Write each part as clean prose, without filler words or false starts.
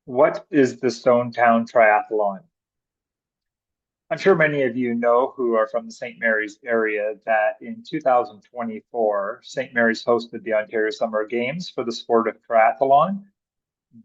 What is the Stonetown Triathlon? I'm sure many of you know who are from the St. Mary's area that in 2024, St. Mary's hosted the Ontario Summer Games for the sport of triathlon.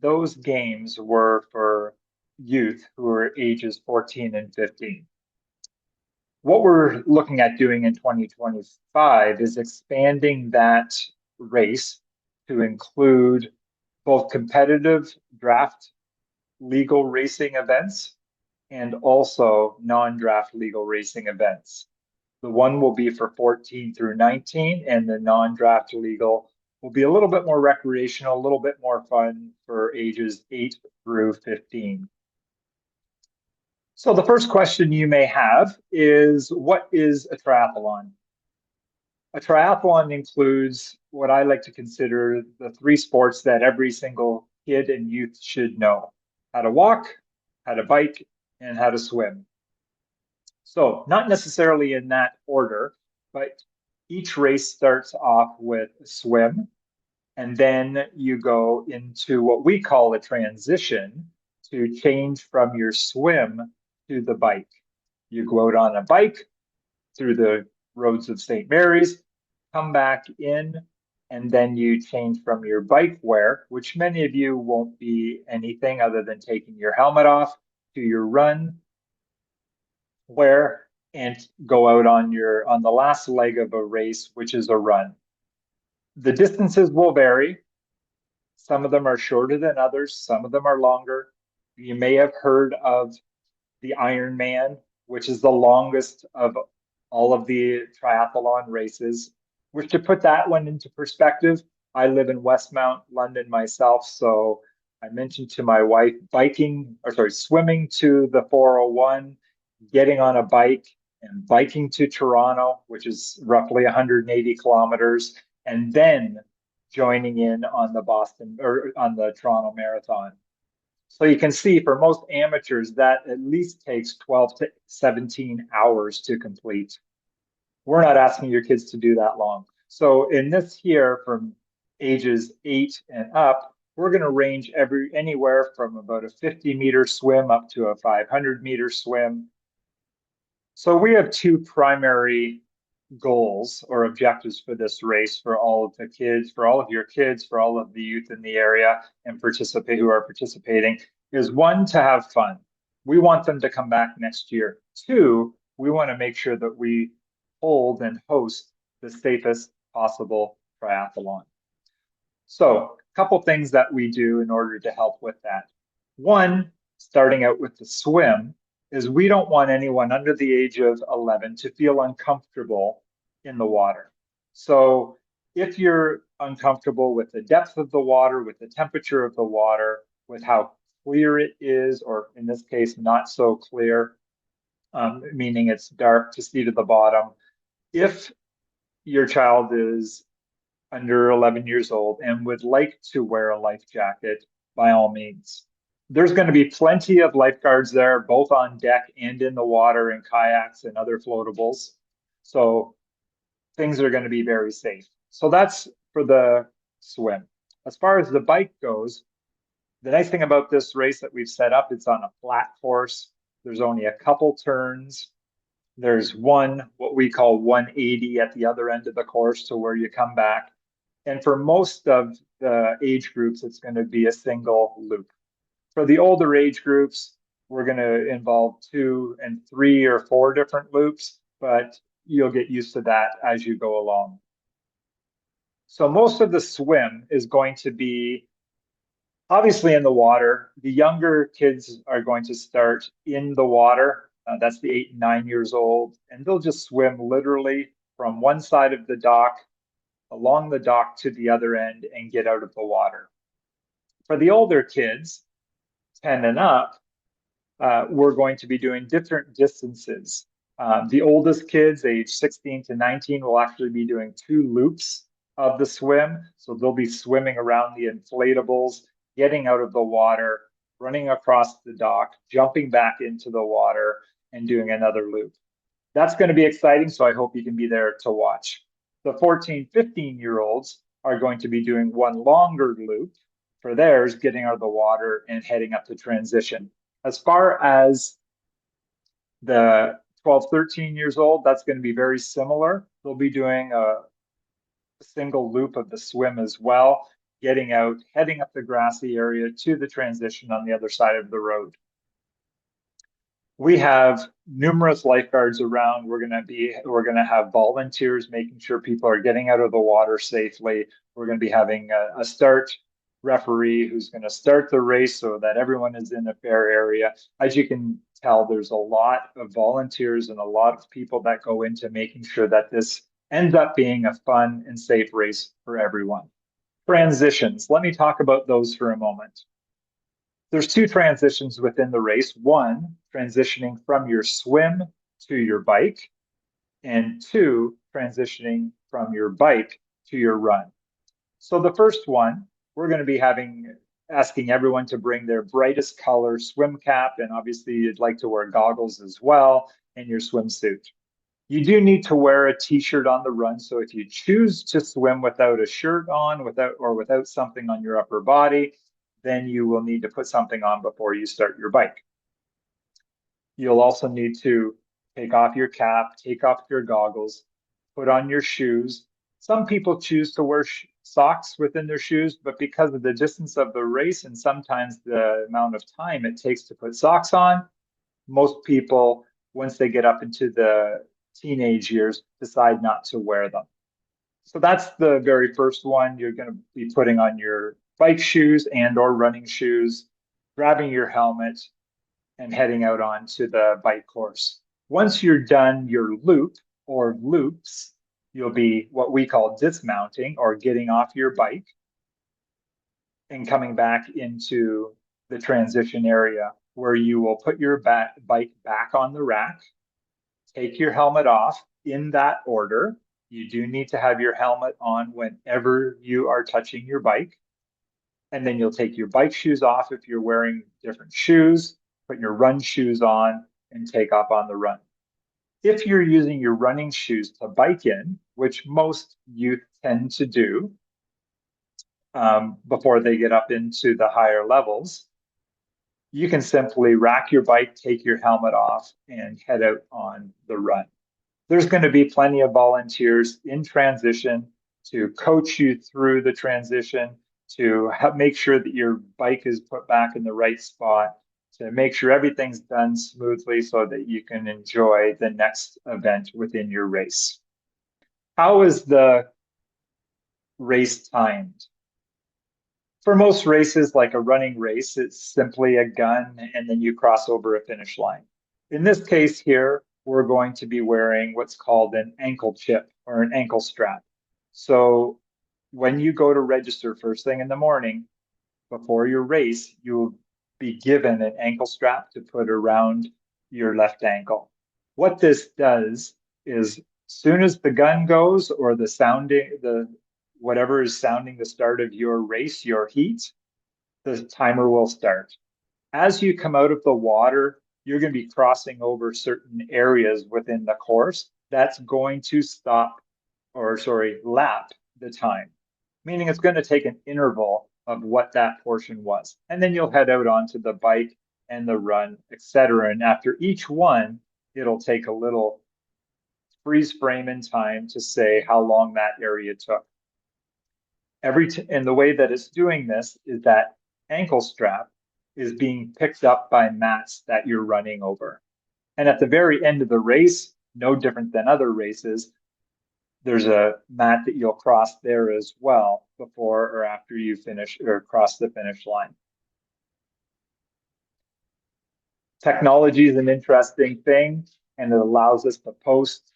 Those games were for youth who were ages 14 and 15. What we're looking at doing in 2025 is expanding that race to include both competitive draft legal racing events and also non-draft legal racing events. The one will be for 14 through 19, and the non-draft legal will be a little bit more recreational, a little bit more fun for ages 8 through 15. So the first question you may have is, what is a triathlon? A triathlon includes what I like to consider the three sports that every single kid and youth should know: how to walk, how to bike, and how to swim. So, not necessarily in that order, but each race starts off with a swim, and then you go into what we call a transition to change from your swim to the bike. You go out on a bike through the roads of St. Mary's, come back in, and then you change from your bike wear, which many of you won't be anything other than taking your helmet off, to your run wear, and go out on the last leg of a race, which is a run. The distances will vary. Some of them are shorter than others, some of them are longer. You may have heard of the Ironman, which is the longest of all of the triathlon races. Which, to put that one into perspective, I live in Westmount, London myself, so I mentioned to my wife swimming to the 401, getting on a bike and biking to Toronto, which is roughly 180 kilometers, and then joining in on the Boston or on the Toronto Marathon. So you can see for most amateurs that at least takes 12 to 17 hours to complete. We're not asking your kids to do that long. So in this here, from ages 8 and up, we're going to range anywhere from about a 50-meter swim up to a 500-meter swim. So we have two primary goals or objectives for this race for all of the kids, for all of your kids, for all of the youth in the area and who are participating, is one, to have fun. We want them to come back next year. Two, we want to make sure that we hold and host the safest possible triathlon. So a couple things that we do in order to help with that. One, starting out with the swim, is we don't want anyone under the age of 11 to feel uncomfortable in the water. So if you're uncomfortable with the depth of the water, with the temperature of the water, with how clear it is, or in this case, not so clear, meaning it's dark to see to the bottom, if your child is under 11 years old and would like to wear a life jacket, by all means. There's going to be plenty of lifeguards there, both on deck and in the water, in kayaks and other floatables. So things are going to be very safe. So that's for the swim. As far as the bike goes, the nice thing about this race that we've set up, it's on a flat course. There's only a couple turns. There's what we call 180 at the other end of the course, to where you come back. And for most of the age groups, it's going to be a single loop. For the older age groups, we're going to involve 2 and 3 or 4 different loops, but you'll get used to that as you go along. So most of the swim is going to be obviously in the water. The younger kids are going to start in the water. That's the 8 and 9 years old, and they'll just swim literally from one side of the dock, along the dock to the other end, and get out of the water. For the older kids, 10 and up, we're going to be doing different distances. The oldest kids, age 16 to 19, will actually be doing 2 loops of the swim. So they'll be swimming around the inflatables, getting out of the water, running across the dock, jumping back into the water, and doing another loop. That's going to be exciting, so I hope you can be there to watch. The 14, 15-year-olds are going to be doing one longer loop, for theirs, getting out of the water and heading up to transition. As far as the 12, 13 years old, that's going to be very similar. They'll be doing a single loop of the swim as well, getting out, heading up the grassy area to the transition on the other side of the road. We have numerous lifeguards around. We're going to have volunteers making sure people are getting out of the water safely. We're going to be having a start referee who's going to start the race so that everyone is in a fair area. As you can tell, there's a lot of volunteers and a lot of people that go into making sure that this ends up being a fun and safe race for everyone. Transitions. Let me talk about those for a moment. There's two transitions within the race. One, transitioning from your swim to your bike, and two, transitioning from your bike to your run. So the first one, we're going to be asking everyone to bring their brightest color swim cap, and obviously you'd like to wear goggles as well, and your swimsuit. You do need to wear a t-shirt on the run, so if you choose to swim without a shirt on, without something on your upper body, then you will need to put something on before you start your bike. You'll also need to take off your cap, take off your goggles, put on your shoes. Some people choose to wear socks within their shoes, but because of the distance of the race and sometimes the amount of time it takes to put socks on, most people, once they get up into the teenage years, decide not to wear them. So that's the very first one. You're going to be putting on your bike shoes and or running shoes, grabbing your helmet, and heading out onto the bike course. Once you're done your loop or loops, you'll be what we call dismounting or getting off your bike and coming back into the transition area where you will put your bike back on the rack, take your helmet off in that order. You do need to have your helmet on whenever you are touching your bike. And then you'll take your bike shoes off if you're wearing different shoes, put your run shoes on, and take off on the run. If you're using your running shoes to bike in, which most youth tend to do before they get up into the higher levels, you can simply rack your bike, take your helmet off, and head out on the run. There's going to be plenty of volunteers in transition to coach you through the transition, to make sure that your bike is put back in the right spot, to make sure everything's done smoothly so that you can enjoy the next event within your race. How is the race timed? For most races, like a running race, it's simply a gun and then you cross over a finish line. In this case here, we're going to be wearing what's called an ankle chip or an ankle strap. So when you go to register first thing in the morning, before your race, you will be given an ankle strap to put around your left ankle. What this does is, soon as the gun goes or whatever is sounding the start of your race, your heat, the timer will start. As you come out of the water, you're going to be crossing over certain areas within the course. That's going to lap the time, meaning it's going to take an interval of what that portion was. And then you'll head out onto the bike and the run, etc. And after each one, it'll take a little freeze frame in time to say how long that area took. And the way that it's doing this is that ankle strap is being picked up by mats that you're running over. And at the very end of the race, no different than other races, there's a mat that you'll cross there as well before or after you finish or cross the finish line. Technology is an interesting thing, and it allows us to post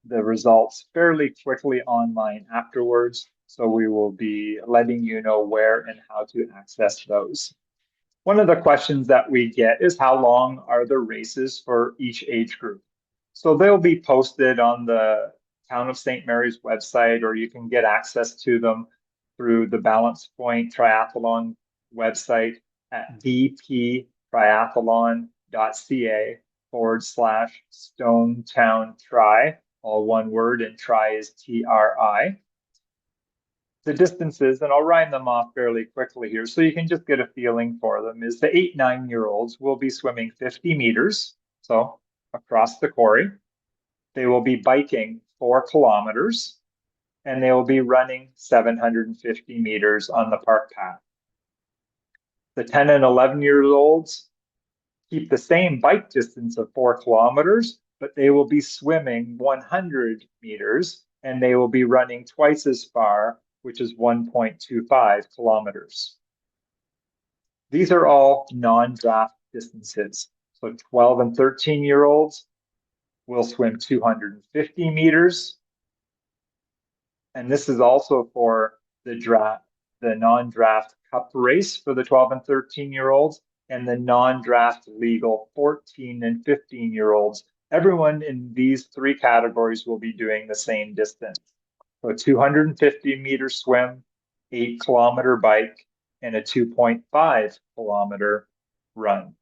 the results fairly quickly online afterwards. So we will be letting you know where and how to access those. One of the questions that we get is how long are the races for each age group? So they'll be posted on the Town of St. Mary's website, or you can get access to them through the Balance Point Triathlon website at bptriathlon.ca/Stonetown Tri, all one word, and Tri is TRI. The distances, and I'll rhyme them off fairly quickly here so you can just get a feeling for them, is the 8, 9-year-olds will be swimming 50 meters, so across the quarry. They will be biking 4 kilometers, and they will be running 750 meters on the park path. The 10 and 11-year-olds keep the same bike distance of 4 kilometers, but they will be swimming 100 meters and they will be running twice as far, which is 1.25 kilometers. These are all non-draft distances. So 12 and 13-year-olds will swim 250 meters. And this is also for the non-draft cup race for the 12 and 13-year-olds and the non-draft legal 14 and 15-year-olds. Everyone in these 3 categories will be doing the same distance. So a 250-meter swim, 8-kilometer bike, and a 2.5-kilometer run.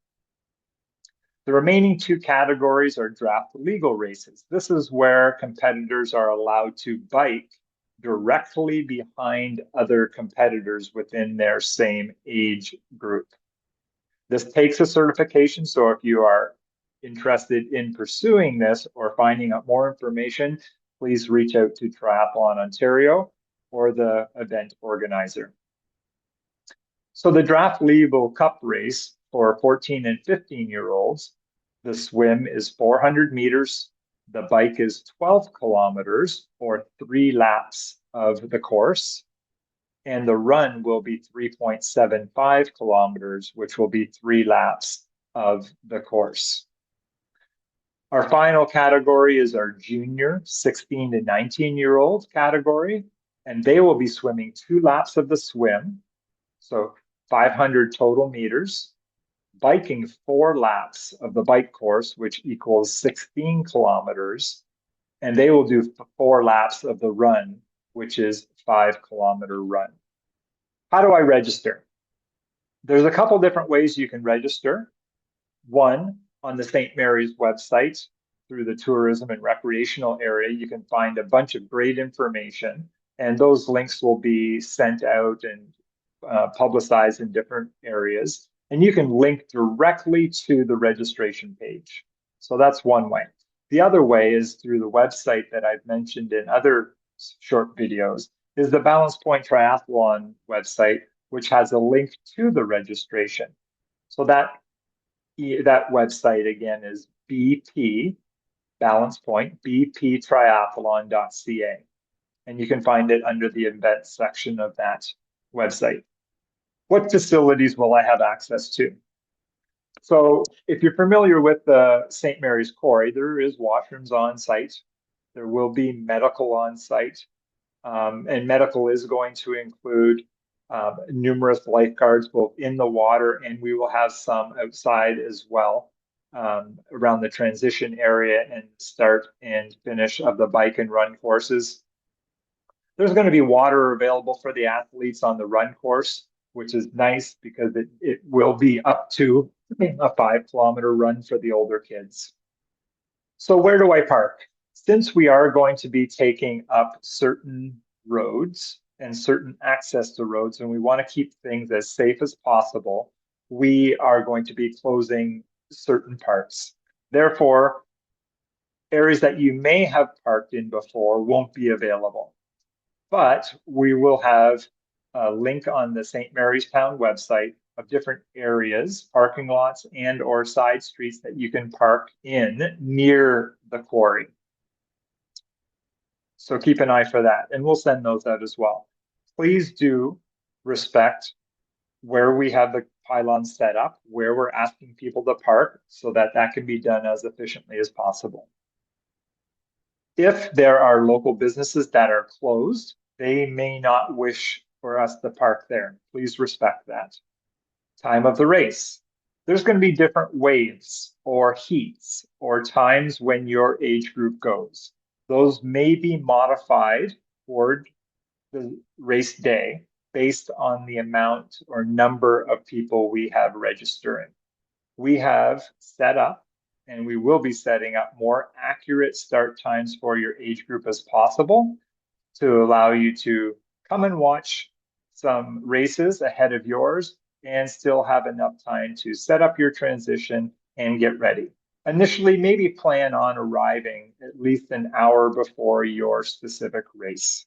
The remaining 2 categories are draft legal races. This is where competitors are allowed to bike directly behind other competitors within their same age group. This takes a certification, so if you are interested in pursuing this or finding out more information, please reach out to Triathlon Ontario or the event organizer. So the draft legal cup race for 14 and 15-year-olds, the swim is 400 meters, the bike is 12 kilometers or 3 laps of the course, and the run will be 3.75 kilometers, which will be 3 laps of the course. Our final category is our junior 16 to 19-year-old category, and they will be swimming 2 laps of the swim, so 500 total meters, biking 4 laps of the bike course, which equals 16 kilometers, and they will do 4 laps of the run, which is 5-kilometer run. How do I register? There's a couple different ways you can register. One, on the St. Mary's website, through the tourism and recreational area, you can find a bunch of great information, and those links will be sent out and publicized in different areas. And you can link directly to the registration page. So that's one way. The other way is through the website that I've mentioned in other short videos, is the Balance Point Triathlon website, which has a link to the registration. So that website again is BP Balance Point, bptriathlon.ca. And you can find it under the events section of that website. What facilities will I have access to? So if you're familiar with the St. Mary's Quarry, there is washrooms on site. There will be medical on site. And medical is going to include numerous lifeguards both in the water, and we will have some outside as well around the transition area and start and finish of the bike and run courses. There's going to be water available for the athletes on the run course, which is nice because it will be up to a 5-kilometer run for the older kids. So where do I park? Since we are going to be taking up certain roads and certain access to roads, and we want to keep things as safe as possible, we are going to be closing certain parts. Therefore, areas that you may have parked in before won't be available. But we will have a link on the St. Mary's Town website of different areas, parking lots and or side streets that you can park in near the quarry. So keep an eye for that, and we'll send those out as well. Please do respect where we have the pylons set up, where we're asking people to park, so that that can be done as efficiently as possible. If there are local businesses that are closed, they may not wish for us to park there. Please respect that. Time of the race. There's going to be different waves or heats or times when your age group goes. Those may be modified toward the race day based on the amount or number of people we have registering. We have set up, and we will be setting up, more accurate start times for your age group as possible to allow you to Come and watch some races ahead of yours and still have enough time to set up your transition and get ready. Initially, maybe plan on arriving at least an hour before your specific race.